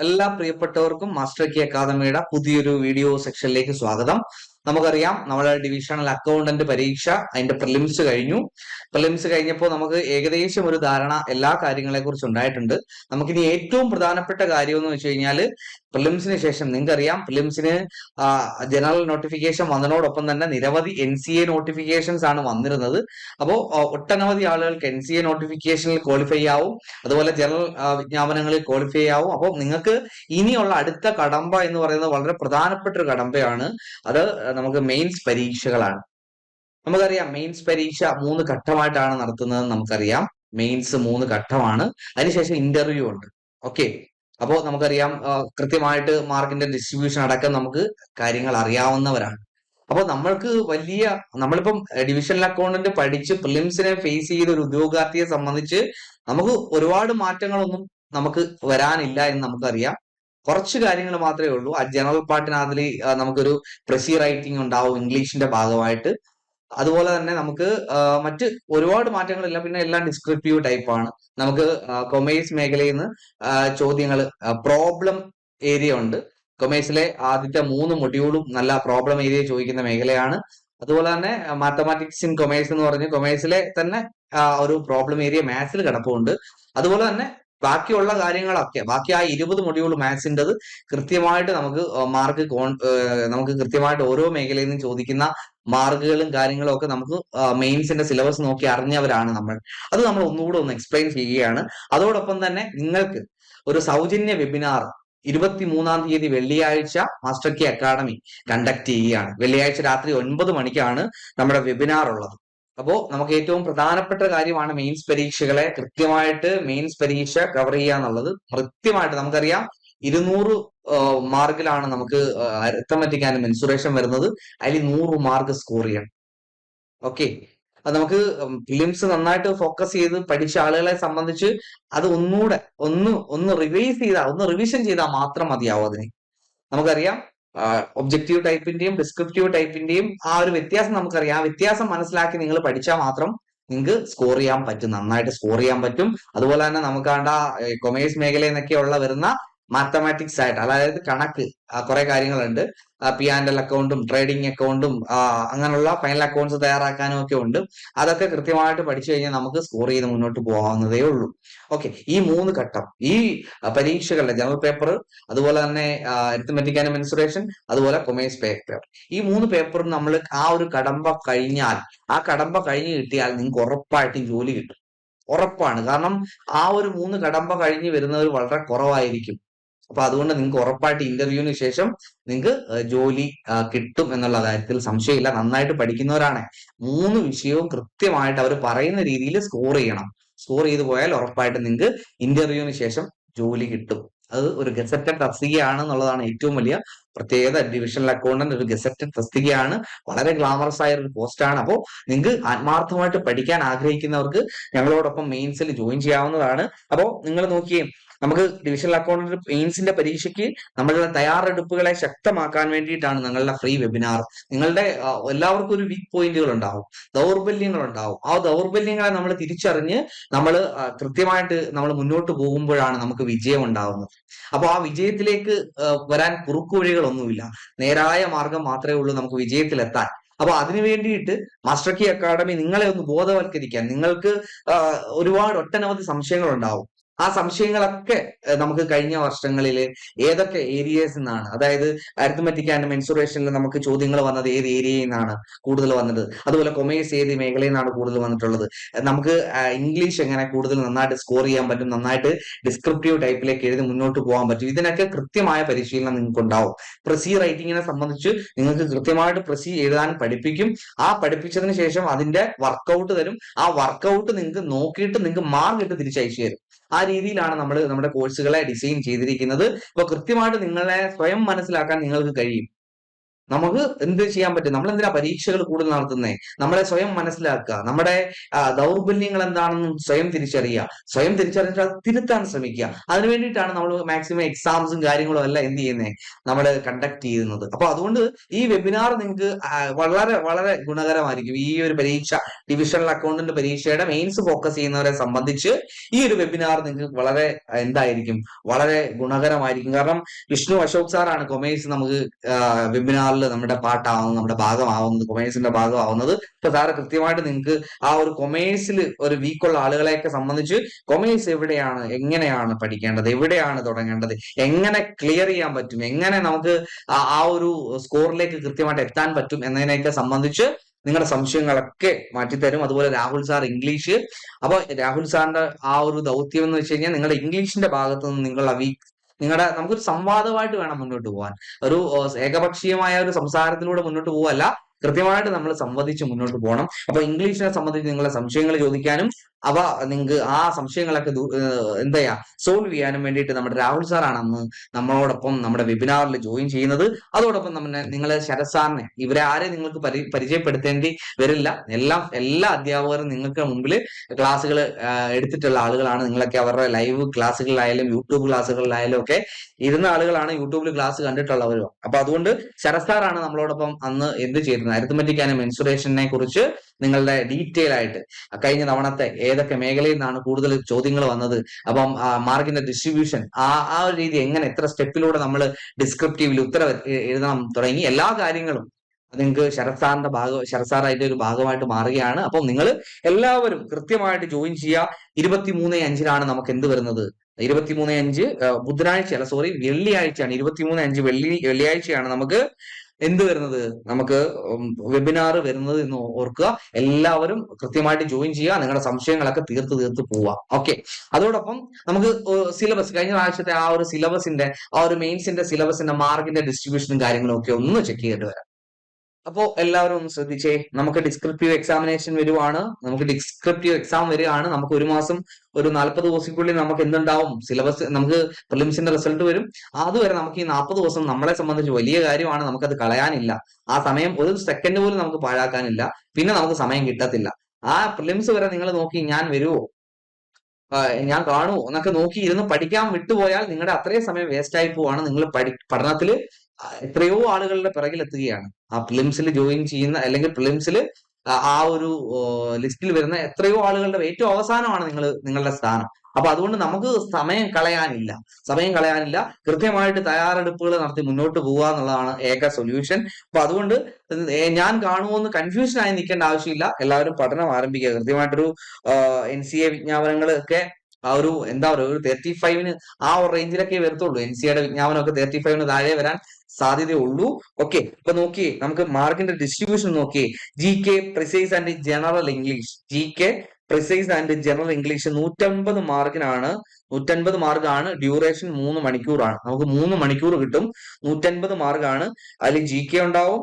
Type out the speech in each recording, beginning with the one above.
എല്ലാ പ്രിയപ്പെട്ടവർക്കും മാസ്റ്റർ കി അക്കാദമിയുടെ പുതിയൊരു വീഡിയോ സെക്ഷനിലേക്ക് സ്വാഗതം. നമുക്കറിയാം നമ്മുടെ ഡിവിഷണൽ അക്കൗണ്ടന്റ് പരീക്ഷ അതിന്റെ പ്രിലിംസ് കഴിഞ്ഞു. പ്രിലിംസ് കഴിഞ്ഞപ്പോൾ നമുക്ക് ഏകദേശം ഒരു ധാരണ എല്ലാ കാര്യങ്ങളെ കുറിച്ച് ഉണ്ടായിട്ടുണ്ട്. നമുക്കിനി ഏറ്റവും പ്രധാനപ്പെട്ട കാര്യം എന്ന് വെച്ച് കഴിഞ്ഞാൽ പ്രിലിംസിന് ശേഷം നിങ്ങൾക്കറിയാം പ്രിലിംസിന് ജനറൽ നോട്ടിഫിക്കേഷൻ വന്നതോടൊപ്പം തന്നെ നിരവധി NCA നോട്ടിഫിക്കേഷൻസ് ആണ് വന്നിരുന്നത്. അപ്പോൾ ഒട്ടനവധി ആളുകൾക്ക് NCA നോട്ടിഫിക്കേഷനിൽ ക്വാളിഫൈ ആവും, അതുപോലെ ജനറൽ വിജ്ഞാപനങ്ങളിൽ ക്വാളിഫൈ ആവും. അപ്പോൾ നിങ്ങൾക്ക് ഇനിയുള്ള അടുത്ത കടമ്പ എന്ന് പറയുന്നത് വളരെ പ്രധാനപ്പെട്ട ഒരു കടമ്പയാണ്. അത് നമുക്ക് മെയിൻസ് പരീക്ഷകളാണ്. നമുക്കറിയാം മെയിൻസ് പരീക്ഷ 3 ഘട്ടമായിട്ടാണ് നടത്തുന്നത്. നമുക്കറിയാം മെയിൻസ് 3 ഘട്ടമാണ്, അതിനുശേഷം ഇന്റർവ്യൂ ഉണ്ട്. ഓക്കെ, അപ്പോൾ നമുക്കറിയാം കൃത്യമായിട്ട് മാർക്കിന്റെ ഡിസ്ട്രിബ്യൂഷൻ അടക്കം നമുക്ക് കാര്യങ്ങൾ അറിയാവുന്നവരാണ്. അപ്പോൾ നമ്മളിപ്പം ഡിവിഷണൽ അക്കൗണ്ടന്റ് പഠിച്ച് പ്രിലിംസിനെ ഫേസ് ചെയ്ത ഒരു ഉദ്യോഗാർത്ഥിയെ സംബന്ധിച്ച് നമുക്ക് ഒരുപാട് മാറ്റങ്ങളൊന്നും നമുക്ക് വരാനില്ല എന്ന് നമുക്കറിയാം. കുറച്ച് കാര്യങ്ങൾ മാത്രമേ ഉള്ളൂ. ആ ജനറൽ പാർട്ടിനകത്തിൽ നമുക്കൊരു പ്രസി റൈറ്റിംഗ് ഉണ്ടാവും ഇംഗ്ലീഷിന്റെ ഭാഗമായിട്ട്. അതുപോലെ തന്നെ നമുക്ക് മറ്റ് ഒരുപാട് മാറ്റങ്ങളില്ല. പിന്നെ എല്ലാം ഡിസ്ക്രിപ്റ്റീവ് ടൈപ്പ് ആണ്. നമുക്ക് കൊമേഴ്സ് മേഖലയിൽ നിന്ന് ചോദ്യങ്ങൾ, പ്രോബ്ലം ഏരിയ ഉണ്ട്. കൊമേഴ്സിലെ ആദ്യത്തെ 3 മൊഡ്യൂളും നല്ല പ്രോബ്ലം ഏരിയ ചോദിക്കുന്ന മേഖലയാണ്. അതുപോലെ തന്നെ മാത്തമാറ്റിക്സ് ഇൻ കൊമേഴ്സ് എന്ന് പറഞ്ഞ് കൊമേഴ്സിലെ തന്നെ ഒരു പ്രോബ്ലം ഏരിയ മാത്സിൽ കിടപ്പുണ്ട്. അതുപോലെ തന്നെ ബാക്കിയുള്ള കാര്യങ്ങളൊക്കെ, ബാക്കി ആ 20 മൊഡ്യൂൾ മാത്സിൻ്റെത് കൃത്യമായിട്ട് നമുക്ക് കൃത്യമായിട്ട് ഓരോ മേഖലയിൽ നിന്നും ചോദിക്കുന്ന മാർക്കുകളും കാര്യങ്ങളും ഒക്കെ നമുക്ക് മെയിൻസിന്റെ സിലബസ് നോക്കി അറിഞ്ഞവരാണ് നമ്മൾ. അത് നമ്മൾ ഒന്നുകൂടെ ഒന്ന് എക്സ്പ്ലെയിൻ ചെയ്യുകയാണ്. അതോടൊപ്പം തന്നെ നിങ്ങൾക്ക് ഒരു സൗജന്യ വെബിനാർ 23-ാം തീയതി വെള്ളിയാഴ്ച മാസ്റ്റർ കി അക്കാഡമി കണ്ടക്ട് ചെയ്യുകയാണ്. വെള്ളിയാഴ്ച രാത്രി 9 മണിക്കാണ് നമ്മുടെ വെബിനാർ ഉള്ളത്. അപ്പോൾ നമുക്ക് ഏറ്റവും പ്രധാനപ്പെട്ട കാര്യമാണ് മെയിൻസ് പരീക്ഷകളെ കൃത്യമായിട്ട് മെയിൻസ് പരീക്ഷ കവർ ചെയ്യുക എന്നുള്ളത്. കൃത്യമായിട്ട് നമുക്കറിയാം 200 മാർക്കിലാണ് നമുക്ക് അരിത്തമെറ്റിക് ആൻഡ് മെൻസുറേഷൻ വരുന്നത്. അതിൽ 100 മാർക്ക് സ്കോർ ചെയ്യണം. ഓക്കെ, അത് നമുക്ക് ഫിലിംസ് നന്നായിട്ട് ഫോക്കസ് ചെയ്ത് പഠിച്ച ആളുകളെ സംബന്ധിച്ച് അത് ഒന്നുകൂടെ ഒന്ന് റിവിഷൻ ചെയ്താൽ മാത്രം മതിയാവും അതിന്. നമുക്കറിയാം ഒബ്ജക്റ്റീവ് ടൈപ്പിന്റെയും ഡിസ്ക്രിപ്റ്റീവ് ടൈപ്പിന്റെയും ആ ഒരു വ്യത്യാസം നമുക്കറിയാം. ആ വ്യത്യാസം മനസ്സിലാക്കി നിങ്ങൾ പഠിച്ചാൽ മാത്രം നിങ്ങൾക്ക് സ്കോർ ചെയ്യാൻ പറ്റും, നന്നായിട്ട് സ്കോർ ചെയ്യാൻ പറ്റും. അതുപോലെ തന്നെ നമുക്കാണ്ട കൊമേഴ്സ് മേഖലയിൽ നിന്നൊക്കെയുള്ള വരുന്ന മാത്തമാറ്റിക്സ് ആയിട്ട്, അതായത് കണക്ക് കുറെ കാര്യങ്ങളുണ്ട്. P&L അക്കൗണ്ടും ട്രേഡിംഗ് അക്കൗണ്ടും അങ്ങനെയുള്ള ഫൈനൽ അക്കൗണ്ട്സ് തയ്യാറാക്കാനും ഒക്കെ ഉണ്ട്. അതൊക്കെ കൃത്യമായിട്ട് പഠിച്ചു കഴിഞ്ഞാൽ നമുക്ക് സ്കോർ ചെയ്ത് മുന്നോട്ട് പോകാവുന്നതേ ഉള്ളൂ. ഓക്കെ, ഈ 3 ഘട്ടം ഈ പരീക്ഷകളുടെ ജനറൽ പേപ്പർ, അതുപോലെ തന്നെ അരിത്തമെറ്റിക് ആൻഡ് മെൻസുറേഷൻ, അതുപോലെ കൊമേഴ്സ് പേപ്പർ, ഈ 3 പേപ്പറും നമ്മൾ ആ ഒരു കടമ്പ കഴിഞ്ഞ് കിട്ടിയാൽ നിങ്ങൾക്ക് ഉറപ്പായിട്ടും ജോലി കിട്ടും. ഉറപ്പാണ്. കാരണം ആ ഒരു 3 കടമ്പ കഴിഞ്ഞ് വരുന്നവർ വളരെ കുറവായിരിക്കും. അപ്പൊ അതുകൊണ്ട് നിങ്ങൾക്ക് ഉറപ്പായിട്ട് ഇന്റർവ്യൂവിന് ശേഷം നിങ്ങൾക്ക് ജോലി കിട്ടും എന്നുള്ള കാര്യത്തിൽ സംശയമില്ല. നന്നായിട്ട് പഠിക്കുന്നവരാണ് 3 വിഷയവും കൃത്യമായിട്ട് അവർ പറയുന്ന രീതിയിൽ സ്കോർ ചെയ്യണം. സ്കോർ ചെയ്ത് പോയാൽ ഉറപ്പായിട്ട് നിങ്ങൾക്ക് ഇന്റർവ്യൂവിന് ശേഷം ജോലി കിട്ടും. അത് ഒരു ഗസറ്റഡ് തസ്തികയാണ് എന്നുള്ളതാണ് ഏറ്റവും വലിയ പ്രത്യേകത. ഡിവിഷണൽ അക്കൗണ്ടന്റ് ഒരു ഗസറ്റഡ് തസ്തികയാണ്. വളരെ ഗ്ലാമറസ് ആയ ഒരു പോസ്റ്റാണ്. അപ്പോൾ നിങ്ങൾക്ക് ആത്മാർത്ഥമായിട്ട് പഠിക്കാൻ ആഗ്രഹിക്കുന്നവർക്ക് ഞങ്ങളോടൊപ്പം മെയിൻസിൽ ജോയിൻ ചെയ്യാവുന്നതാണ്. അപ്പോൾ നിങ്ങൾ നോക്കിയേ, നമുക്ക് ഡിവിഷണൽ അക്കൗണ്ടന്റ് മെയിൻസിന്റെ പരീക്ഷയ്ക്ക് നമ്മളുടെ തയ്യാറെടുപ്പുകളെ ശക്തമാക്കാൻ വേണ്ടിയിട്ടാണ് ഞങ്ങളുടെ ഫ്രീ വെബിനാർ. നിങ്ങളുടെ എല്ലാവർക്കും ഒരു വീക്ക് പോയിന്റുകൾ ഉണ്ടാവും, ദൗർബല്യങ്ങൾ ഉണ്ടാവും. ആ ദൗർബല്യങ്ങളെ നമ്മൾ തിരിച്ചറിഞ്ഞ് നമ്മൾ കൃത്യമായിട്ട് നമ്മൾ മുന്നോട്ട് പോകുമ്പോഴാണ് നമുക്ക് വിജയം ഉണ്ടാവുന്നത്. അപ്പൊ ആ വിജയത്തിലേക്ക് വരാൻ കുറുക്കുവഴികളൊന്നുമില്ല, നേരായ മാർഗം മാത്രമേ ഉള്ളൂ നമുക്ക് വിജയത്തിലെത്താൻ. അപ്പൊ അതിനു വേണ്ടിയിട്ട് മാസ്റ്റർ കി അക്കാഡമി നിങ്ങളെ ഒന്ന് ബോധവൽക്കരിക്കാൻ, നിങ്ങൾക്ക് ഒട്ടനവധി സംശയങ്ങൾ ഉണ്ടാവും. ആ സംശയങ്ങളൊക്കെ നമുക്ക് കഴിഞ്ഞ വർഷങ്ങളിൽ ഏതൊക്കെ ഏരിയയിൽ നിന്നാണ്, അതായത് അരിത്തമെറ്റിക് ആൻഡ് മെൻസുറേഷനിൽ നമുക്ക് ചോദ്യങ്ങൾ വന്നത് ഏത് ഏരിയയിൽ നിന്നാണ് കൂടുതൽ വന്നത്, അതുപോലെ കൊമേഴ്സ് ഏത് മേഖലയിൽ നിന്നാണ് കൂടുതൽ വന്നിട്ടുള്ളത്, നമുക്ക് ഇംഗ്ലീഷ് എങ്ങനെ കൂടുതൽ നന്നായിട്ട് സ്കോർ ചെയ്യാൻ പറ്റും, നന്നായിട്ട് ഡിസ്ക്രിപ്റ്റീവ് ടൈപ്പിലേക്ക് എഴുതി മുന്നോട്ട് പോകാൻ പറ്റും, ഇതിനൊക്കെ കൃത്യമായ പരിശീലനം നിങ്ങൾക്ക് ഉണ്ടാവും. പ്രസി റൈറ്റിങ്ങിനെ സംബന്ധിച്ച് നിങ്ങൾക്ക് കൃത്യമായിട്ട് പ്രസി എഴുതാൻ പഠിപ്പിക്കും. ആ പഠിപ്പിച്ചതിന് ശേഷം അതിന്റെ വർക്കൗട്ട് തരും. ആ വർക്കൗട്ട് നിങ്ങൾക്ക് നോക്കിയിട്ട് നിങ്ങൾക്ക് മാർക്ക് ഇട്ട് തിരിച്ചയച്ചു തരും. ആ രീതിയിലാണ് നമ്മൾ നമ്മുടെ കോഴ്സുകളെ ഡിസൈൻ ചെയ്തിരിക്കുന്നത്. അപ്പൊ കൃത്യമായിട്ട് നിങ്ങളെ സ്വയം മനസ്സിലാക്കാൻ നിങ്ങൾക്ക് കഴിയും. നമുക്ക് എന്ത് ചെയ്യാൻ പറ്റും? നമ്മൾ എന്തിനാ പരീക്ഷകൾ കൂടുതൽ നടത്തുന്നേ? നമ്മളെ സ്വയം മനസ്സിലാക്കുക, നമ്മുടെ ദൗർബല്യങ്ങൾ എന്താണെന്നും സ്വയം തിരിച്ചറിയുക, സ്വയം തിരിച്ചറിഞ്ഞിട്ട് അത് തിരുത്താൻ ശ്രമിക്കുക. അതിനു വേണ്ടിയിട്ടാണ് നമ്മൾ മാക്സിമം എക്സാംസും കാര്യങ്ങളും എല്ലാം എന്ത് ചെയ്യുന്നത്, നമ്മൾ കണ്ടക്ട് ചെയ്യുന്നത്. അപ്പൊ അതുകൊണ്ട് ഈ വെബിനാർ നിങ്ങൾക്ക് വളരെ വളരെ ഗുണകരമായിരിക്കും. ഈ ഒരു പരീക്ഷ, ഡിവിഷണൽ അക്കൗണ്ടന്റ് പരീക്ഷയുടെ മെയിൻസ് ഫോക്കസ് ചെയ്യുന്നവരെ സംബന്ധിച്ച് ഈ ഒരു വെബിനാർ നിങ്ങൾക്ക് വളരെ എന്തായിരിക്കും, വളരെ ഗുണകരമായിരിക്കും. കാരണം വിഷ്ണു അശോക് സാറാണ് കൊമേഴ്സ് നമുക്ക് വെബിനാറിൽ നമ്മുടെ പാട്ടാവുന്നത്, നമ്മുടെ ഭാഗമാവുന്നത്, കൊമേഴ്സിന്റെ ഭാഗമാവുന്നത്. ഇപ്പൊ സാറ് കൃത്യമായിട്ട് നിങ്ങൾക്ക് ആ ഒരു കൊമേഴ്സിൽ ഒരു വീക്കുള്ള ആളുകളെയൊക്കെ സംബന്ധിച്ച് കൊമേഴ്സ് എവിടെയാണ്, എങ്ങനെയാണ് പഠിക്കേണ്ടത്, എവിടെയാണ് തുടങ്ങേണ്ടത്, എങ്ങനെ ക്ലിയർ ചെയ്യാൻ പറ്റും, എങ്ങനെ നമുക്ക് ആ ഒരു സ്കോറിലേക്ക് കൃത്യമായിട്ട് എത്താൻ പറ്റും എന്നതിനെയൊക്കെ സംബന്ധിച്ച് നിങ്ങളുടെ സംശയങ്ങളൊക്കെ മാറ്റിത്തരും. അതുപോലെ രാഹുൽ സാർ ഇംഗ്ലീഷ്. അപ്പൊ രാഹുൽ സാറിന്റെ ആ ഒരു ദൗത്യം എന്ന് വെച്ച് കഴിഞ്ഞാൽ നിങ്ങളുടെ ഇംഗ്ലീഷിന്റെ ഭാഗത്ത് നിന്ന് നിങ്ങളുടെ നമുക്കൊരു സംവാദമായിട്ട് വേണം മുന്നോട്ട് പോകാൻ. ഒരു ഏകപക്ഷീയമായ ഒരു സംസാരത്തിലൂടെ മുന്നോട്ട് പോവല്ല, കൃത്യമായിട്ട് നമ്മൾ സംവദിച്ച് മുന്നോട്ട് പോകണം. അപ്പൊ ഇംഗ്ലീഷിനെ സംബന്ധിച്ച് നിങ്ങളെ സംശയങ്ങൾ ചോദിക്കാനും അവ നിങ്ങൾക്ക് ആ സംശയങ്ങളൊക്കെ എന്താ ചെയ്യാ സോൾവ് ചെയ്യാനും വേണ്ടിയിട്ട് നമ്മുടെ രാഹുൽ സാറാണ് അന്ന് നമ്മളോടൊപ്പം നമ്മുടെ വെബിനാറിൽ ജോയിൻ ചെയ്യുന്നത്. അതോടൊപ്പം നിങ്ങളെ ശരത് സാറിനെ, ഇവരെ ആരെയും നിങ്ങൾക്ക് പരിചയപ്പെടുത്തേണ്ടി വരില്ല. എല്ലാ അധ്യാപകരും നിങ്ങൾക്ക് മുമ്പിൽ ക്ലാസ്സുകൾ എടുത്തിട്ടുള്ള ആളുകളാണ്. നിങ്ങളൊക്കെ അവരുടെ ലൈവ് ക്ലാസ്സുകളിലായാലും യൂട്യൂബ് ക്ലാസ്സുകളിലായാലും ഒക്കെ ഇരുന്ന ആളുകളാണ്, യൂട്യൂബിൽ ക്ലാസ് കണ്ടിട്ടുള്ളവരും. അപ്പൊ അതുകൊണ്ട് ശരത് സാറാണ് നമ്മളോടൊപ്പം അന്ന് എന്ത് ചെയ്തിരുന്നത്, അരിത്മെറ്റിക് ആൻഡ് മെൻസുറേഷനെ കുറിച്ച് നിങ്ങളുടെ ഡീറ്റെയിൽ ആയിട്ട് കഴിഞ്ഞ തവണത്തെ ഏതൊക്കെ മേഖലയിൽ നിന്നാണ് കൂടുതൽ ചോദ്യങ്ങൾ വന്നത്, അപ്പം മാർക്കിന്റെ ഡിസ്ട്രിബ്യൂഷൻ, ആ ഒരു രീതി എങ്ങനെ, എത്ര സ്റ്റെപ്പിലൂടെ നമ്മൾ ഡിസ്ക്രിപ്റ്റീവിൽ ഉത്തരം എഴുതണം തുടങ്ങി എല്ലാ കാര്യങ്ങളും നിങ്ങൾക്ക് ശരത് സാർ അതിന്റെ ഒരു ഭാഗമായിട്ട് മാറുകയാണ്. അപ്പം നിങ്ങൾ എല്ലാവരും കൃത്യമായിട്ട് ജോയിൻ ചെയ്യുക. 23/5 നമുക്ക് എന്ത് വരുന്നത്, 23/5 ബുധനാഴ്ച അല്ല, സോറി, വെള്ളിയാഴ്ചയാണ്. 23/5 വെള്ളിയാഴ്ചയാണ് നമുക്ക് എന്ത് വരുന്നത്, നമുക്ക് വെബിനാർ വരുന്നത് എന്ന് ഓർക്കുക. എല്ലാവരും കൃത്യമായിട്ട് ജോയിൻ ചെയ്യുക, നിങ്ങളുടെ സംശയങ്ങളൊക്കെ തീർത്ത് പോവുക. ഓക്കെ. അതോടൊപ്പം നമുക്ക് സിലബസ്, കഴിഞ്ഞ പ്രാവശ്യത്തെ ആ ഒരു സിലബസിന്റെ, ആ ഒരു മെയിൻസിന്റെ സിലബസിന്റെ മാർക്കിന്റെ ഡിസ്ട്രിബ്യൂഷനും കാര്യങ്ങളും ഒക്കെ ഒന്ന് ചെക്ക് ചെയ്തിട്ട് വരാം. അപ്പോ എല്ലാവരും ഒന്ന് ശ്രദ്ധിച്ചേ, നമുക്ക് ഡിസ്ക്രിപ്റ്റീവ് എക്സാമിനേഷൻ വരുവാണ്. നമുക്ക് ഡിസ്ക്രിപ്റ്റീവ് എക്സാം വരികയാണ്. നമുക്ക് ഒരു മാസം, ഒരു 40 ദിവസത്തിനുള്ളിൽ നമുക്ക് എന്തുണ്ടാവും, സിലബസ്, നമുക്ക് പ്രിലിംസിന്റെ റിസൾട്ട് വരും. അതുവരെ നമുക്ക് ഈ 40 ദിവസം നമ്മളെ സംബന്ധിച്ച് വലിയ കാര്യമാണ്. നമുക്കത് കളയാനില്ല. ആ സമയം ഒരു സെക്കൻഡ് പോലും നമുക്ക് പാഴാക്കാനില്ല. പിന്നെ നമുക്ക് സമയം കിട്ടത്തില്ല. ആ പ്രിലിംസ് വരെ നിങ്ങൾ നോക്കി, ഞാൻ വരുമോ, ഞാൻ കാണുമോ എന്നൊക്കെ നോക്കി ഇരുന്ന് പഠിക്കാൻ വിട്ടുപോയാൽ നിങ്ങളുടെ അത്രയും സമയം വേസ്റ്റ് ആയി പോവാണ്. നിങ്ങൾ പഠനത്തിൽ എത്രയോ ആളുകളുടെ പിറകിലെത്തുകയാണ്. ആ പ്രിലിംസിൽ ജോയിൻ ചെയ്യുന്ന, അല്ലെങ്കിൽ പ്രിലിംസിൽ ആ ഒരു ലിസ്റ്റിൽ വരുന്ന എത്രയോ ആളുകളുടെ ഏറ്റവും അവസാനമാണ് നിങ്ങളുടെ സ്ഥാനം. അപ്പൊ അതുകൊണ്ട് നമുക്ക് സമയം കളയാനില്ല. കൃത്യമായിട്ട് തയ്യാറെടുപ്പുകൾ നടത്തി മുന്നോട്ട് പോവുക എന്നുള്ളതാണ് ഏക സൊല്യൂഷൻ. അപ്പൊ അതുകൊണ്ട് ഞാൻ കാണുമോ എന്ന് കൺഫ്യൂഷൻ ആയി നിൽക്കേണ്ട ആവശ്യമില്ല. എല്ലാവരും പഠനം ആരംഭിക്കുക. കൃത്യമായിട്ടൊരു NCA വിജ്ഞാപനങ്ങൾ ആ ഒരു എന്താ പറയുക, ഒരു 35 ആ ഒരു റേഞ്ചിലൊക്കെ വരത്തുള്ളൂ. NCAയുടെ വിജ്ഞാപനമൊക്കെ 35 താഴെ വരാൻ സാധ്യതയുള്ളൂ. ഓക്കെ. ഇപ്പൊ നോക്കിയേ, നമുക്ക് മാർക്കിന്റെ ഡിസ്ട്രിബ്യൂഷൻ നോക്കിയേ. GK precise and general English, GK precise and general English 150 മാർക്കിനാണ്. 150 മാർക്കാണ്. ഡ്യൂറേഷൻ 3 മണിക്കൂറാണ്. നമുക്ക് 3 മണിക്കൂർ കിട്ടും. 150 മാർക്കാണ്. അതിൽ GK ഉണ്ടാവും,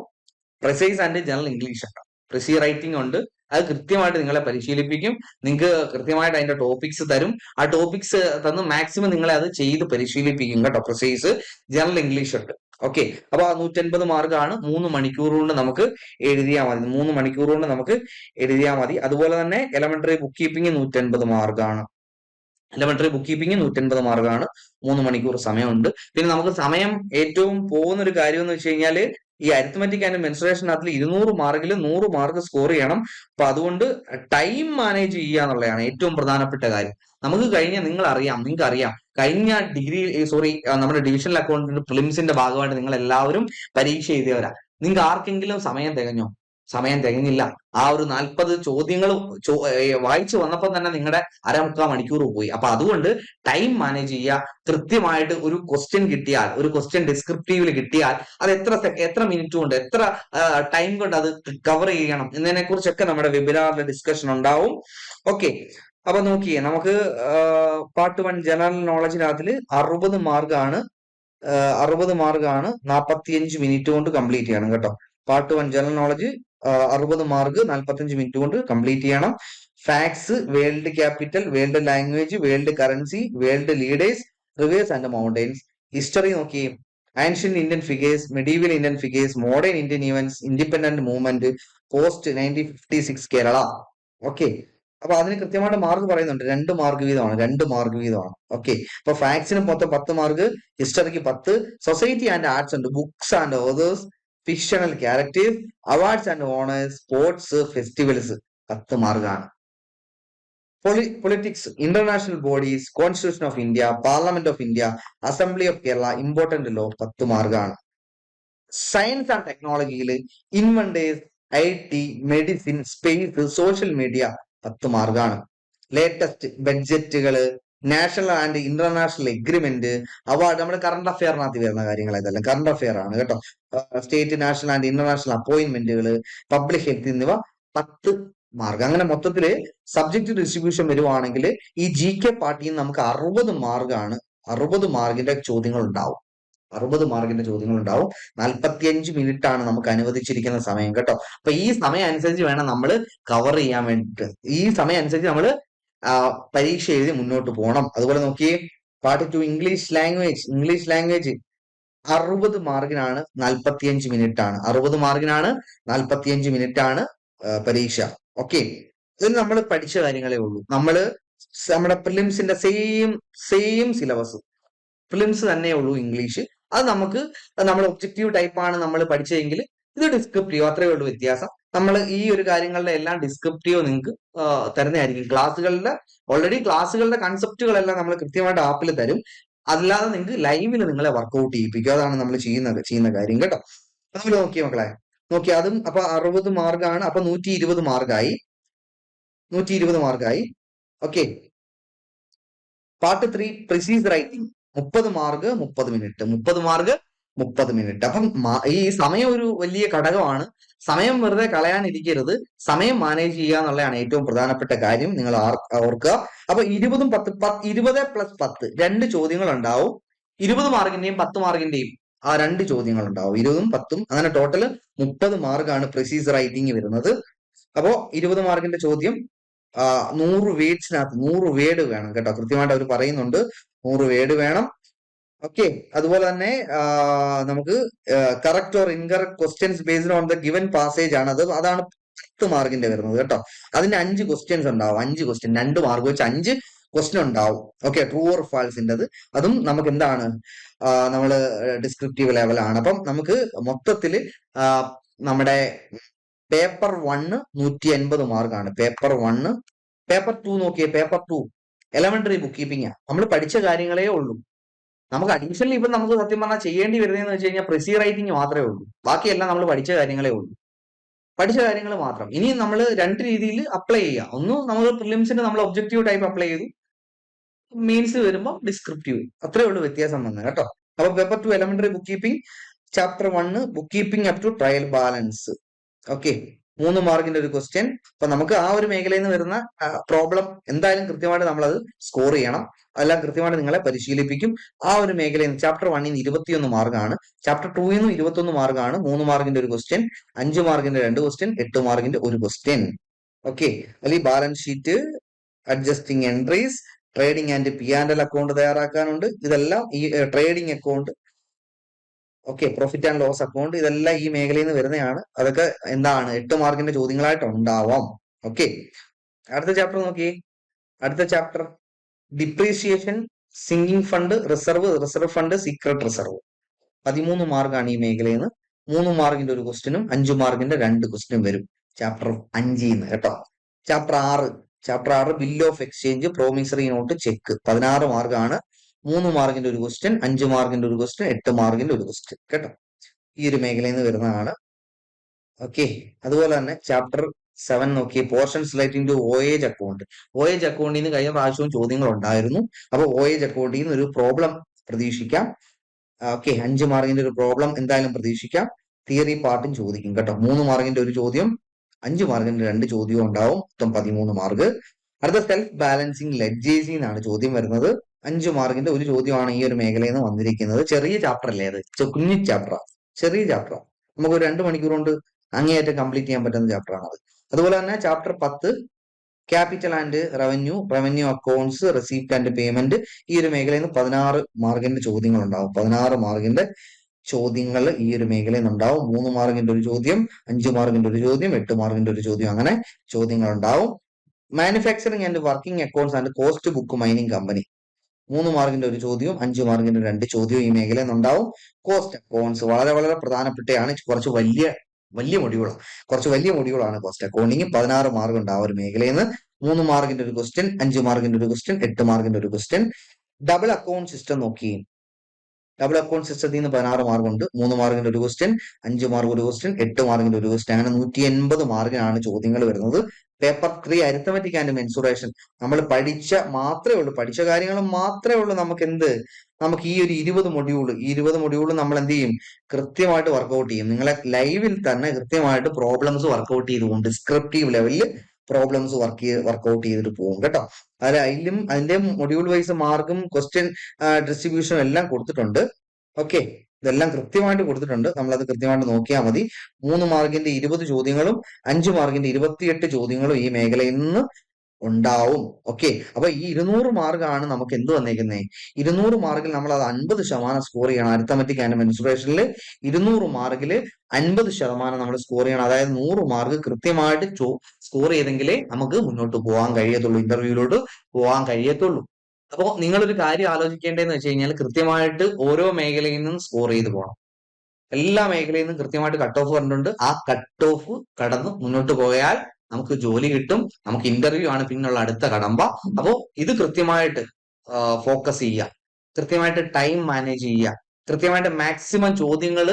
പ്രിസൈസ് ആൻഡ് ജനറൽ ഇംഗ്ലീഷ് ഉണ്ടാവും, പ്രിസി റൈറ്റിംഗ് ഉണ്ട്. അത് കൃത്യമായിട്ട് നിങ്ങളെ പരിശീലിപ്പിക്കും. നിങ്ങൾക്ക് കൃത്യമായിട്ട് അതിന്റെ ടോപ്പിക്സ് തരും. ആ ടോപ്പിക്സ് തന്ന് മാക്സിമം നിങ്ങളെ അത് ചെയ്ത് പരിശീലിപ്പിക്കും കേട്ടോ. പ്രിസൈസ് ജനറൽ ഇംഗ്ലീഷ് ഉണ്ട്. ഓക്കെ. അപ്പൊ 150 മാർക്കാണ്. 3 മണിക്കൂർ കൊണ്ട് നമുക്ക് എഴുതിയാൽ മതി. 3 മണിക്കൂർ കൊണ്ട് നമുക്ക് എഴുതിയാൽ മതി. അതുപോലെ തന്നെ എലമെന്ററി ബുക്ക് കീപ്പിംഗ് 150 മാർക്കാണ്. 150 മാർക്കാണ്. 3 മണിക്കൂർ സമയമുണ്ട്. പിന്നെ നമുക്ക് സമയം ഏറ്റവും പോകുന്ന ഒരു കാര്യം എന്ന് വെച്ച് കഴിഞ്ഞാല്, ഈ അരിത്മെറ്റിക് ആൻഡ് മെൻസുറേഷനകത്തിൽ 200 മാർക്കിൽ 100 മാർക്ക് സ്കോർ ചെയ്യണം. അപ്പൊ അതുകൊണ്ട് ടൈം മാനേജ് ചെയ്യുക എന്നുള്ളതാണ് ഏറ്റവും പ്രധാനപ്പെട്ട കാര്യം. നിങ്ങൾക്കറിയാം കഴിഞ്ഞ നമ്മുടെ ഡിവിഷണൽ അക്കൗണ്ടിന്റെ പ്രിലിംസിന്റെ ഭാഗമായിട്ട് നിങ്ങൾ എല്ലാവരും പരീക്ഷ എഴുതിയവരാ. നിങ്ങൾക്ക് ആർക്കെങ്കിലും സമയം തികഞ്ഞില്ല. ആ ഒരു 40 ചോദ്യങ്ങൾ വായിച്ചു വന്നപ്പോൾ തന്നെ നിങ്ങളുടെ 1/4 മണിക്കൂർ പോയി. അപ്പൊ അതുകൊണ്ട് ടൈം മാനേജ് ചെയ്യുക. കൃത്യമായിട്ട് ഒരു ക്വസ്റ്റ്യൻ കിട്ടിയാൽ, ഒരു ക്വസ്റ്റ്യൻ ഡിസ്ക്രിപ്റ്റീവിൽ കിട്ടിയാൽ അത് എത്ര മിനിറ്റ് കൊണ്ട്, എത്ര ടൈം കൊണ്ട് അത് കവർ ചെയ്യണം എന്നതിനെ കുറിച്ചൊക്കെ നമ്മുടെ വെബിനാറിന്റെ ഡിസ്കഷൻ ഉണ്ടാവും. ഓക്കെ. അപ്പൊ നോക്കിയേ, നമുക്ക് പാർട്ട് 1 ജനറൽ നോളജിനകത്തിൽ 60 മാർക്കാണ്. 45 മിനിറ്റ് കൊണ്ട് കംപ്ലീറ്റ് ചെയ്യണം കേട്ടോ. Part 1 general knowledge 60 mark 45 minute കൊണ്ട് കംപ്ലീറ്റ് ചെയ്യണം. Facts, world capital, world language, world currency, world leaders, rivers and mountains. History നോക്കിയേ, ancient Indian figures, medieval Indian figures, modern Indian events, independent movement, post 1956 Kerala. Okay, അപ്പൊ അതിന് കൃത്യമായിട്ട് mark പറയുന്നുണ്ട്. 2 mark വീതമാണ്, 2 mark വീതമാണ്. Okay, അപ്പൊ ഫാക്ട്സിന് മൊത്തം 10 മാർക്ക്, ഹിസ്റ്ററിക്ക് 10, സൊസൈറ്റി ആൻഡ് ആർട്സ് ഉണ്ട്, books and authors, fictional characters, awards and honours, sports, festivals 10 മാർക്കാണ്. Politics, international bodies, constitution of India, parliament of India, assembly of Kerala, important law 10 മാർക്കാണ്. സയൻസ് ആൻഡ് ടെക്നോളജിയിൽ inventors, IT, medicine, space, social media 10 മാർക്കാണ്. Latest ബഡ്ജറ്റുകള്, national and international agreement, award, നമ്മുടെ current അഫെയറിനകത്ത് വരുന്ന കാര്യങ്ങൾ ഇതെല്ലാം കറണ്ട് അഫെയർ ആണ് കേട്ടോ. State, national and international അപ്പോയിന്റ്മെന്റുകൾ, public health എന്നിവ 10 മാർക്ക്. അങ്ങനെ മൊത്തത്തില് സബ്ജക്ട് ഡിസ്ട്രിബ്യൂഷൻ വരുവാണെങ്കിൽ ഈ GK പാർട്ടിയിൽ നമുക്ക് 60 മാർക്കാണ്. 60 മാർക്കിന്റെ ചോദ്യങ്ങൾ ഉണ്ടാവും. 60 മാർക്കിന്റെ ചോദ്യങ്ങൾ ഉണ്ടാവും. 45 മിനിറ്റ് ആണ് നമുക്ക് അനുവദിച്ചിരിക്കുന്ന സമയം കേട്ടോ. അപ്പൊ ഈ സമയം അനുസരിച്ച് വേണം നമ്മൾ കവർ ചെയ്യാൻ വേണ്ടിയിട്ട്. ഈ സമയം അനുസരിച്ച് നമ്മൾ പരീക്ഷ എഴുതി മുന്നോട്ട് പോകണം. അതുപോലെ നോക്കിയേ, പാർട്ട് 2 ഇംഗ്ലീഷ് ലാംഗ്വേജ്. 60 മാർക്കിനാണ്, 45 മിനിറ്റ് ആണ്. 60 മാർക്കിനാണ്, 45 മിനിറ്റ് ആണ് പരീക്ഷ. ഓക്കെ, ഇതിൽ നമ്മൾ പഠിച്ച കാര്യങ്ങളേ ഉള്ളൂ. നമ്മുടെ പ്രിലിംസിന്റെ സെയിം സിലബസ്, പ്രിലിംസ് തന്നെ ഉള്ളൂ ഇംഗ്ലീഷ്. അത് നമ്മൾ ഒബ്ജക്റ്റീവ് ടൈപ്പ് ആണ് നമ്മൾ പഠിച്ചതെങ്കിൽ ഇത് ഡിസ്ക്രിപ്റ്റീവ്, അത്രയേ ഉള്ളൂ വ്യത്യാസം. നമ്മൾ ഈ ഒരു കാര്യങ്ങളുടെ എല്ലാം ഡിസ്ക്രിപ്റ്റീവ് നിങ്ങൾക്ക് തരുന്നതായിരിക്കും. ഓൾറെഡി ക്ലാസ്സുകളുടെ കൺസെപ്റ്റുകളെല്ലാം നമ്മൾ കൃത്യമായിട്ട് ആപ്പിൽ തരും. അല്ലാതെ നിങ്ങൾക്ക് ലൈവിൽ നിങ്ങളെ വർക്ക്ഔട്ട് ചെയ്യിപ്പിക്കും. അതാണ് നമ്മൾ ചെയ്യുന്ന കാര്യം കേട്ടോ. അതുപോലെ നോക്കിയേ മക്കളെ, അതും അപ്പൊ 60 മാർക്കാണ്. അപ്പൊ 120 മാർക്കായി. 120 മാർക്കായി. Okay, part 3 precis writing, 30 mark 30 minute. 30 mark 30 minute. അപ്പം ഈ സമയം ഒരു വലിയ ഘടകമാണ്. സമയം വെറുതെ കളയാനിരിക്കരുത്. സമയം മാനേജ് ചെയ്യുക എന്നുള്ളതാണ് ഏറ്റവും പ്രധാനപ്പെട്ട കാര്യം. നിങ്ങൾ ഓർക്കുക. അപ്പൊ 20 + 10 2 ചോദ്യങ്ങൾ ഉണ്ടാവും. 20 മാർക്കിന്റെയും 10 മാർക്കിന്റെയും ആ 2 ചോദ്യങ്ങൾ ഉണ്ടാവും. 20ഉം 10ഉം, അങ്ങനെ ടോട്ടൽ 30 മാർക്കാണ് പ്രിസീസ് റൈറ്റിംഗ് വരുന്നത്. അപ്പോ 20 മാർക്കിന്റെ ചോദ്യം 100 വേർഡ്സിനകത്ത് 100 വേർഡ് വേണം കേട്ടോ. കൃത്യമായിട്ട് അവർ പറയുന്നുണ്ട് 100 വേർഡ് വേണം. ഓക്കെ, അതുപോലെ തന്നെ നമുക്ക് correct or incorrect questions based on the given passage ആണ്. അതാണ് 10 മാർക്കിന്റെ വരുന്നത് കേട്ടോ. അതിന്റെ 5 ക്വസ്റ്റ്യൻസ് ഉണ്ടാവും. 5 ക്വസ്റ്റ്യൻ, 2 മാർക്ക് വെച്ച് 5 ക്വസ്റ്റ്യൻ ഉണ്ടാവും. ഓക്കെ, ട്രൂ ഓർ ഫാൾസിന്റെ അതും നമുക്ക് എന്താണ്, നമ്മള് ഡിസ്ക്രിപ്റ്റീവ് ലെവലാണ്. അപ്പം നമുക്ക് മൊത്തത്തില് നമ്മുടെ പേപ്പർ 1 150 മാർക്കാണ്. പേപ്പർ 1. പേപ്പർ 2 നോക്കിയേ, പേപ്പർ 2 എലമെന്ററി ബുക്ക് കീപ്പിംഗ്. നമ്മൾ പഠിച്ച കാര്യങ്ങളേ ഉള്ളൂ. നമുക്ക് അഡീഷണൽ ഇപ്പം നമുക്ക് സത്യം പറഞ്ഞാൽ ചെയ്യേണ്ടി വരുന്നതെന്ന് വെച്ച് കഴിഞ്ഞാൽ പ്രിസി റൈറ്റിംഗ് മാത്രമേ ഉള്ളൂ. ബാക്കിയെല്ലാം നമ്മൾ പഠിച്ച കാര്യങ്ങളേ ഉള്ളൂ. പഠിച്ച കാര്യങ്ങൾ മാത്രം. ഇനി നമ്മൾ 2 രീതിയിൽ അപ്ലൈ ചെയ്യുക. ഒന്ന്, നമ്മൾ പ്രിലിംസിന് നമ്മൾ ഒബ്ജക്റ്റീവ് ടൈപ്പ് അപ്ലൈ ചെയ്തു. മെയിൻസ് വരുമ്പോൾ ഡിസ്ക്രിപ്റ്റീവ്. അത്രേ ഉള്ളൂ വ്യത്യാസം വന്നത് കേട്ടോ. അപ്പൊ paper 2 elementary book keeping, chapter 1 book keeping up to trial balance. Okay, 3 മാർക്കിന്റെ ഒരു ക്വസ്റ്റ്യൻ. അപ്പൊ നമുക്ക് ആ ഒരു മേഖലയിൽ നിന്ന് വരുന്ന പ്രോബ്ലം എന്തായാലും കൃത്യമായിട്ട് നമ്മൾ അത് സ്കോർ ചെയ്യണം. അതെല്ലാം കൃത്യമായിട്ട് നിങ്ങളെ പരിശീലിപ്പിക്കും. ആ ഒരു മേഖലയിൽ നിന്ന് ചാപ്റ്റർ 1 21 മാർക്കാണ്. ചാപ്റ്റർ 2 21 മാർക്കാണ്. 3 മാർക്കിന്റെ ഒരു ക്വസ്റ്റ്യൻ, 5 മാർക്കിന്റെ 2 ക്വസ്റ്റ്യൻ, 8 മാർക്കിന്റെ ഒരു ക്വസ്റ്റ്യൻ. ഓക്കെ, അല്ലെങ്കിൽ balance sheet, adjusting entries, trading and P&L account തയ്യാറാക്കാനുണ്ട്. ഇതെല്ലാം ഈ trading account, okay, profit and loss account, ഇതെല്ലാം ഈ മേഖലയിൽ നിന്ന് വരുന്നതാണ്. അതൊക്കെ എന്താണ് 8 മാർക്കിന്റെ ചോദ്യങ്ങളായിട്ട് ഉണ്ടാവാം. ഓക്കെ, അടുത്ത ചാപ്റ്റർ നോക്കിയേ. അടുത്ത chapter depreciation, sinking fund, reserve fund, secret reserve. 13 മാർക്കാണ് ഈ മേഖലയിൽ നിന്ന്. 3 മാർക്കിന്റെ ഒരു ക്വസ്റ്റ്യനും 5 മാർക്കിന്റെ 2 ക്വസ്റ്റ്യനും വരും ചാപ്റ്റർ 5 കേട്ടോ. Chapter 6 bill of exchange, promissory note, check. 16 മാർക്കാണ്. 3 മാർക്കിന്റെ ഒരു ക്വസ്റ്റ്യൻ, 5 മാർക്കിന്റെ ഒരു ക്വസ്റ്റ്യൻ, 8 മാർക്കിന്റെ ഒരു ക്വസ്റ്റ്യൻ കേട്ടോ. ഈ ഒരു മേഖലയിൽ നിന്ന് വരുന്നതാണ്. ഓക്കെ, അതുപോലെ തന്നെ ചാപ്റ്റർ 7 നോക്കി, portions relating to voyage account. Voyage അക്കൗണ്ടിൽ നിന്ന് കഴിഞ്ഞ പ്രാവശ്യവും ചോദ്യങ്ങൾ ഉണ്ടായിരുന്നു. അപ്പൊ വോയേജ് അക്കൗണ്ടിൽ നിന്ന് ഒരു പ്രോബ്ലം പ്രതീക്ഷിക്കാം. ഓക്കെ, 5 മാർക്കിന്റെ ഒരു പ്രോബ്ലം എന്തായാലും പ്രതീക്ഷിക്കാം. തിയറി പാർട്ടും ചോദിക്കും കേട്ടോ. 3 മാർക്കിന്റെ ഒരു ചോദ്യം, 5 മാർക്കിന്റെ 2 ചോദ്യവും ഉണ്ടാവും. മൊത്തം 13 മാർക്ക്. അടുത്ത സെൽഫ് ബാലൻസിങ് ലെഡ്ജേഴ്സിൽ നിന്നാണ് ചോദ്യം വരുന്നത്. 5 മാർക്കിന്റെ ഒരു ചോദ്യമാണ് ഈ ഒരു മേഖലയിൽ നിന്ന് വന്നിരിക്കുന്നത്. ചെറിയ ചാപ്റ്റർ അല്ലേ അത്, കുഞ്ഞു ചാപ്റ്റർ, ചെറിയ ചാപ്റ്റർ. നമുക്ക് ഒരു 2 മണിക്കൂർ കൊണ്ട് അങ്ങേയറ്റം കംപ്ലീറ്റ് ചെയ്യാൻ പറ്റുന്ന ചാപ്റ്റർ ആണ്. അതുപോലെ തന്നെ chapter 10 capital and revenue accounts, receipt and payment. ഈ ഒരു മേഖലയിൽ നിന്ന് 16 മാർക്കിന്റെ ചോദ്യങ്ങൾ ഉണ്ടാവും. 16 മാർക്കിന്റെ ചോദ്യങ്ങൾ ഈ ഒരു മേഖലയിൽ നിന്നുണ്ടാവും. 3 മാർക്കിന്റെ ഒരു ചോദ്യം, 5 മാർക്കിന്റെ ഒരു ചോദ്യം, 8 മാർക്കിന്റെ ഒരു ചോദ്യം, അങ്ങനെ ചോദ്യങ്ങൾ ഉണ്ടാവും. Manufacturing and working accounts and cost book mining company 3 മാർക്കിന്റെ ഒരു ചോദ്യവും 5 മാർക്കിന്റെ 2 ചോദ്യവും ഈ മേഖലയിൽ നിന്നുണ്ടാവും. കോസ്റ്റ് അക്കൗണ്ട്സ് വളരെ വളരെ പ്രധാനപ്പെട്ടതാണ്. കുറച്ച് വലിയ മൊഡ്യൂളാണ്. Cost accounting. 16 മാർക്ക് ഉണ്ട് ആ ഒരു മേഖലയിൽ നിന്ന്. 3 മാർക്കിന്റെ ഒരു ക്വസ്റ്റ്യൻ, 5 മാർക്കിന്റെ ഒരു ക്വസ്റ്റ്യൻ, 8 മാർക്കിന്റെ ഒരു ക്വസ്റ്റ്യൻ. ഡബിൾ അക്കൗണ്ട് സിസ്റ്റം നോക്കി. ഡബിൾ അക്കൗണ്ട് സിസ്റ്റത്തിൽ നിന്ന് 16 മാർക്ക് ഉണ്ട്. 3 മാർക്കിന്റെ ഒരു ക്വസ്റ്റ്യൻ, 5 മാർക്ക് ഒരു ക്വസ്റ്റ്യൻ, 8 മാർക്കിന്റെ ഒരു ക്വസ്റ്റ്യൻ. അങ്ങനെ 180 മാർക്കിനാണ് ചോദ്യങ്ങൾ വരുന്നത്. പേപ്പർ 3 അരിത്തമെറ്റിക് ആൻഡ് മെൻസുറേഷൻ നമ്മൾ പഠിച്ച കാര്യങ്ങൾ മാത്രമേ ഉള്ളൂ. നമുക്ക് ഈ ഒരു 20 മൊഡ്യൂൾ നമ്മൾ എന്ത് ചെയ്യും? കൃത്യമായിട്ട് വർക്ക്ഔട്ട് ചെയ്യും. നിങ്ങളെ ലൈവിൽ തന്നെ കൃത്യമായിട്ട് പ്രോബ്ലംസ് വർക്ക്ഔട്ട് ചെയ്തുകൊണ്ട് ഡിസ്ക്രിപ്റ്റീവ് ലെവലിൽ പ്രോബ്ലംസ് വർക്ക്ഔട്ട് ചെയ്തിട്ട് പോകും കേട്ടോ. അതിന്റെ മൊഡ്യൂൾ വൈസ് മാർക്കും ക്വസ്റ്റ്യൻ ഡിസ്ട്രിബ്യൂഷനും എല്ലാം കൊടുത്തിട്ടുണ്ട്. ഓക്കെ, ഇതെല്ലാം കൃത്യമായിട്ട് കൊടുത്തിട്ടുണ്ട്. നമ്മളത് കൃത്യമായിട്ട് നോക്കിയാൽ മതി. 3 മാർക്കിന്റെ 20 ചോദ്യങ്ങളും 5 മാർക്കിന്റെ 28 ചോദ്യങ്ങളും ഈ മേഖലയിൽ നിന്ന് ഉണ്ടാവും. ഓക്കെ, അപ്പൊ ഈ 200 മാർക്കാണ് നമുക്ക് എന്ത് വന്നേക്കുന്നത്? 200 മാർക്കിൽ നമ്മൾ അത് 50% സ്കോർ ചെയ്യണം. അരിത്തമെറ്റിക് ആൻഡ് മെൻസുറേഷനിൽ 200 മാർക്കിൽ 50% നമ്മൾ സ്കോർ ചെയ്യണം. അതായത് 100 മാർക്ക് കൃത്യമായിട്ട് സ്കോർ ചെയ്തെങ്കിലേ നമുക്ക് മുന്നോട്ട് പോകാൻ കഴിയത്തുള്ളൂ, ഇന്റർവ്യൂവിലോട്ട് പോകാൻ കഴിയത്തുള്ളൂ. അപ്പോൾ നിങ്ങളൊരു കാര്യം ആലോചിക്കേണ്ടതെന്ന് വെച്ച് കഴിഞ്ഞാൽ കൃത്യമായിട്ട് ഓരോ മേഖലയിൽ നിന്നും സ്കോർ ചെയ്ത് പോകണം. എല്ലാ മേഖലയിൽ നിന്നും കൃത്യമായിട്ട് കട്ട് ഓഫ് പറഞ്ഞിട്ടുണ്ട്. ആ കട്ട് ഓഫ് കടന്ന് മുന്നോട്ട് പോയാൽ നമുക്ക് ജോലി കിട്ടും. നമുക്ക് ഇന്റർവ്യൂ ആണ് പിന്നുള്ള അടുത്ത കടമ്പ. അപ്പോ ഇത് കൃത്യമായിട്ട് ഫോക്കസ് ചെയ്യുക, കൃത്യമായിട്ട് ടൈം മാനേജ് ചെയ്യുക, കൃത്യമായിട്ട് മാക്സിമം ചോദ്യങ്ങൾ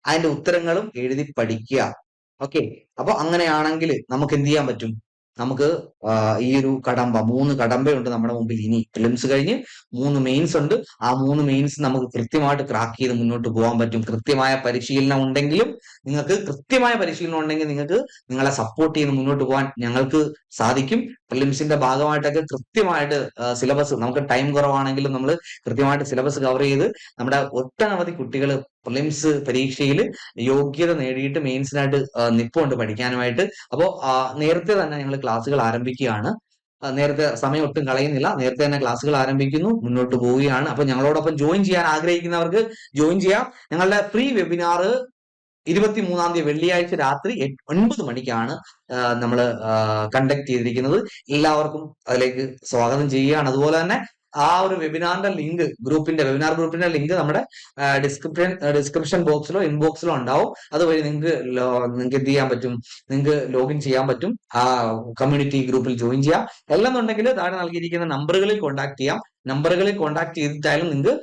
അതിന്റെ ഉത്തരങ്ങളും എഴുതി പഠിക്കുക. ഓക്കെ, അപ്പൊ അങ്ങനെയാണെങ്കിൽ നമുക്ക് എന്ത് ചെയ്യാൻ പറ്റും? നമുക്ക് ഈ ഒരു 3 കടമ്പയുണ്ട് നമ്മുടെ മുമ്പിൽ. ഇനി പ്രിലിംസ് കഴിഞ്ഞ് 3 മെയിൻസ് ഉണ്ട്. ആ 3 മെയിൻസ് നമുക്ക് കൃത്യമായിട്ട് ക്രാക്ക് ചെയ്ത് മുന്നോട്ട് പോകാൻ പറ്റും. കൃത്യമായ പരിശീലനം ഉണ്ടെങ്കിൽ നിങ്ങൾക്ക് നിങ്ങളെ സപ്പോർട്ട് ചെയ്ത് മുന്നോട്ട് പോകാൻ ഞങ്ങൾക്ക് സാധിക്കും. പ്രിലിംസിന്റെ ഭാഗമായിട്ടൊക്കെ കൃത്യമായിട്ട് സിലബസ്, നമുക്ക് ടൈം കുറവാണെങ്കിലും നമ്മൾ കൃത്യമായിട്ട് സിലബസ് കവർ ചെയ്ത് നമ്മുടെ ഒട്ടനവധി കുട്ടികൾ പ്രിലിംസ് പരീക്ഷയിൽ യോഗ്യത നേടിയിട്ട് മെയിൻസിനായിട്ട് നിപ്പുണ്ട് പഠിക്കാനുമായിട്ട്. അപ്പോൾ നേരത്തെ തന്നെ ഞങ്ങൾ ക്ലാസ്സുകൾ ആരംഭിക്കുകയാണ്. നേരത്തെ സമയം ഒട്ടും കളയുന്നില്ല. നേരത്തെ തന്നെ ക്ലാസ്സുകൾ ആരംഭിക്കുന്നു, മുന്നോട്ട് പോവുകയാണ്. അപ്പൊ ഞങ്ങളോടൊപ്പം ജോയിൻ ചെയ്യാൻ ആഗ്രഹിക്കുന്നവർക്ക് ജോയിൻ ചെയ്യാം. ഞങ്ങളുടെ ഫ്രീ വെബിനാർ 23-ാം തീയതി വെള്ളിയാഴ്ച രാത്രി 9 മണിക്കാണ് നമ്മൾ കണ്ടക്ട് ചെയ്തിരിക്കുന്നത്. എല്ലാവർക്കും അതിലേക്ക് സ്വാഗതം ചെയ്യുകയാണ്. അതുപോലെ തന്നെ ആ ഒരു വെബിനാറിന്റെ ലിങ്ക്, വെബിനാർ ഗ്രൂപ്പിന്റെ ലിങ്ക് നമ്മുടെ ഡിസ്ക്രിപ്ഷൻ ബോക്സിലോ ഇൻബോക്സിലോ ഉണ്ടാവും. അതുവഴി നിങ്ങൾക്ക് എന്ത് ചെയ്യാൻ പറ്റും? നിങ്ങൾക്ക് ലോഗിൻ ചെയ്യാൻ പറ്റും. ആ കമ്മ്യൂണിറ്റി ഗ്രൂപ്പിൽ ജോയിൻ ചെയ്യാം. എല്ലെന്നുണ്ടെങ്കിൽ താഴെ നൽകിയിരിക്കുന്ന നമ്പറുകളിൽ കോൺടാക്ട് ചെയ്യാം. നമ്പറുകളിൽ കോൺടാക്ട് ചെയ്തിട്ടായാലും നിങ്ങൾക്ക്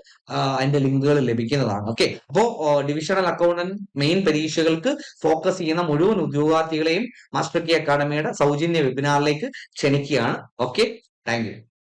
അതിന്റെ ലിങ്കുകൾ ലഭിക്കുന്നതാണ്. ഓക്കെ, അപ്പോ ഡിവിഷണൽ അക്കൗണ്ടന്റ് മെയിൻ പരീക്ഷകൾക്ക് ഫോക്കസ് ചെയ്യുന്ന മുഴുവൻ ഉദ്യോഗാർത്ഥികളെയും മാസ്റ്റർ കീ അക്കാഡമിയുടെ സൗജന്യ വെബിനാറിലേക്ക് ക്ഷണിക്കുകയാണ്. Okay, thank you.